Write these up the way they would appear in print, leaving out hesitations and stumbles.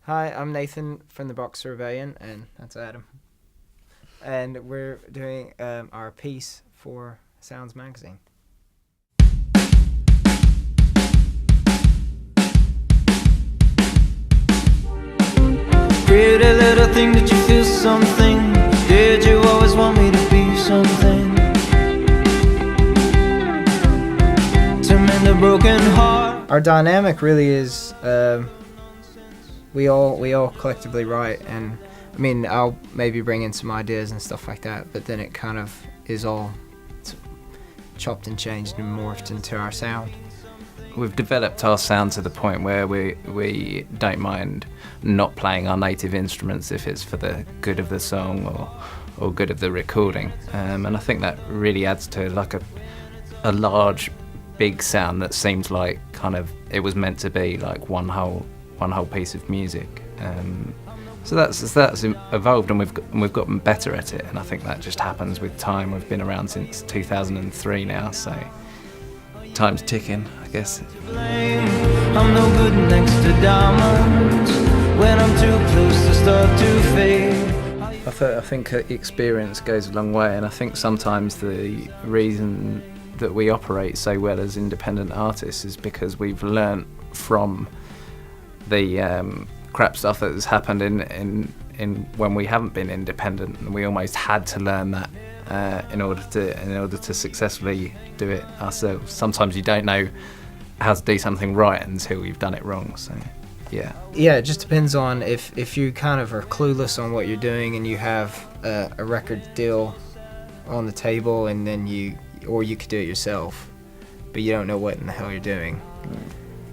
Hi, I'm Nathan from the Box Surveillant, and that's Adam. And we're doing our piece for Sounds Magazine. Pretty little thing, did you feel something? Did you always want me to be something? To mend a broken heart. Our dynamic really is we all collectively write, and I mean I'll maybe bring in some ideas and stuff like that, but then it kind of is all chopped and changed and morphed into our sound. We've developed our sound to the point where we don't mind not playing our native instruments if it's for the good of the song or good of the recording, and I think that really adds to like a large, big sound that seems like kind of it was meant to be like one whole piece of music. So that's evolved, and we've gotten better at it, and I think that just happens with time. We've been around since 2003 now, so time's ticking, I guess. I'm no good next to diamonds when I'm too close to start to fade. I think experience goes a long way, and I think sometimes the reason that we operate so well as independent artists is because we've learnt from the crap stuff that has happened in when we haven't been independent, and we almost had to learn that in order to successfully do it ourselves. Sometimes you don't know how to do something right until you've done it wrong. So yeah, it just depends on if you kind of are clueless on what you're doing and you have a record deal on the table, and then you could do it yourself, but you don't know what in the hell you're doing.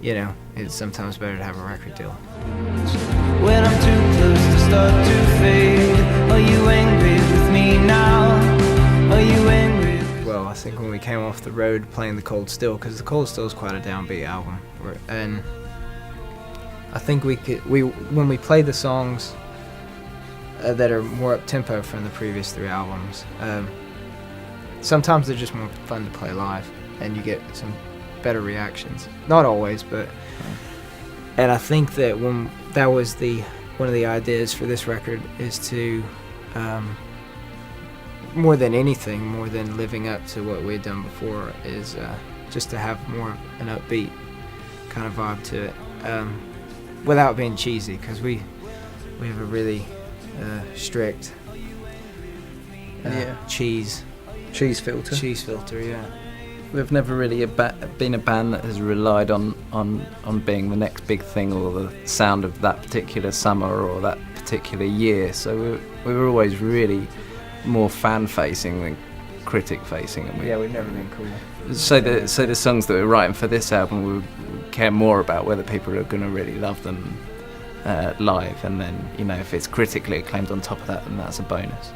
You know, it's sometimes better to have a record deal. When I'm too close to start to fade, are you angry with me now? Are you angry? Well, I think when we came off the road playing The Cold Still, because The Cold Still is quite a downbeat album, and I think when we play the songs that are more up tempo from the previous three albums, sometimes they're just more fun to play live, and you get some better reactions. Not always, but and I think that when that was one of the ideas for this record is to more than anything, more than living up to what we had done before, is just to have more an upbeat kind of vibe to it, without being cheesy, because we have a really strict cheese filter. Yeah. we've never really been a band that has relied on being the next big thing or the sound of that particular summer or that particular year. So we were always really more fan-facing than critic-facing. And we've never been cool. So the songs that we're writing for this album, we would care more about whether people are going to really love them live, and then, you know, if it's critically acclaimed on top of that, then that's a bonus.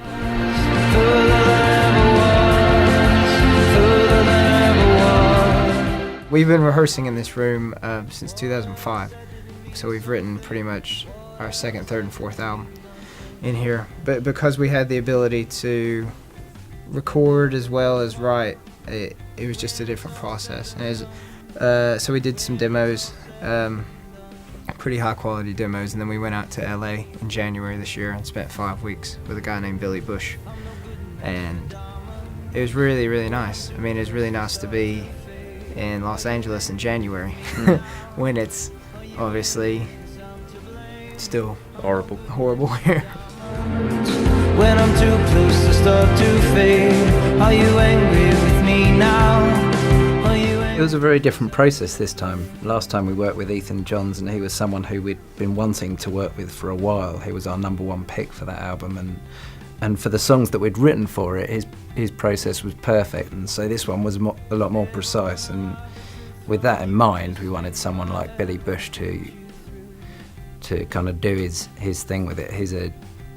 We've been rehearsing in this room since 2005, so we've written pretty much our second, third, and fourth album in here. But because we had the ability to record as well as write, it was just a different process. So we did some demos, pretty high quality demos, and then we went out to LA in January this year and spent 5 weeks with a guy named Billy Bush, and it was really, really nice. I mean, it was really nice to be in Los Angeles in January when it's obviously still horrible here. When I'm too close to start to fade, are you angry with me now? It was a very different process this time. Last time we worked with Ethan Johns, and he was someone who we'd been wanting to work with for a while. He was our #1 pick for that album, and for the songs that we'd written for it, his process was perfect, and so this one was a lot more precise. And with that in mind, we wanted someone like Billy Bush to kind of do his thing with it. He's a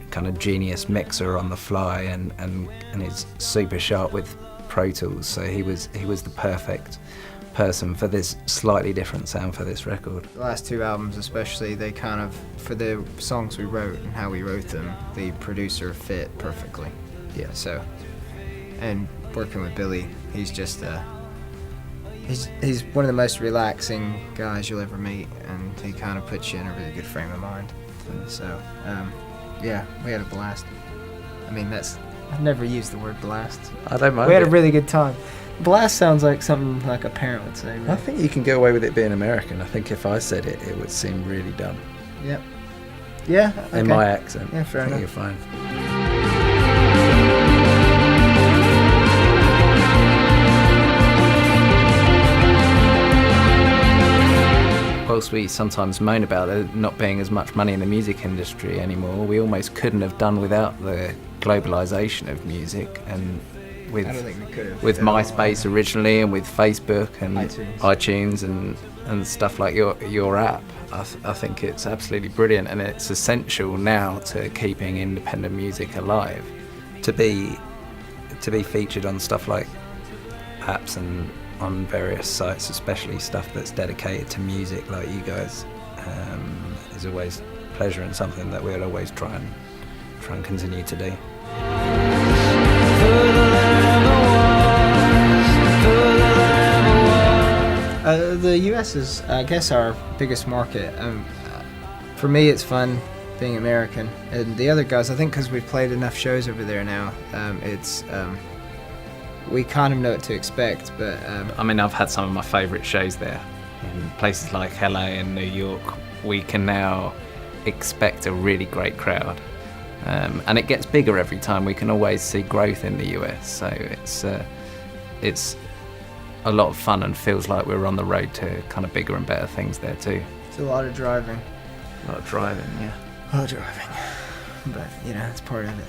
kind of genius mixer on the fly, and he's super sharp with Pro Tools, so he was the perfect person for this slightly different sound for this record. The last two albums especially, they kind of, for the songs we wrote and how we wrote them, the producer fit perfectly. Yeah. So, and working with Billy, he's just he's one of the most relaxing guys you'll ever meet, and he kind of puts you in a really good frame of mind. And so, yeah, we had a blast. I mean, I've never used the word blast. I don't mind. We had a it. really good time. Blast sounds like something like a parent would say. I Right? think you can get away with it being American. I think if I said it, it would seem really dumb. Yep. Yeah. Okay. In my accent. Yeah, fair I think enough. you're fine. Whilst we sometimes moan about there not being as much money in the music industry anymore, we almost couldn't have done without the globalisation of music, and with I don't think we could have. with at all. MySpace originally, and with Facebook and iTunes. and stuff like your app. I think it's absolutely brilliant, and it's essential now to keeping independent music alive. To be featured on stuff like apps and on various sites, especially stuff that's dedicated to music like you guys, is always a pleasure and something that we'll always try and continue to do. The U.S. is, I guess, our biggest market. For me, it's fun being American, and the other guys, I think, because we've played enough shows over there now, we kind of know what to expect. But I mean, I've had some of my favourite shows there. In places like LA and New York, we can now expect a really great crowd. And it gets bigger every time. We can always see growth in the US, so it's a lot of fun and feels like we're on the road to kind of bigger and better things there too. it's a lot of driving. A lot of driving, yeah. A lot of driving. But, it's part of it.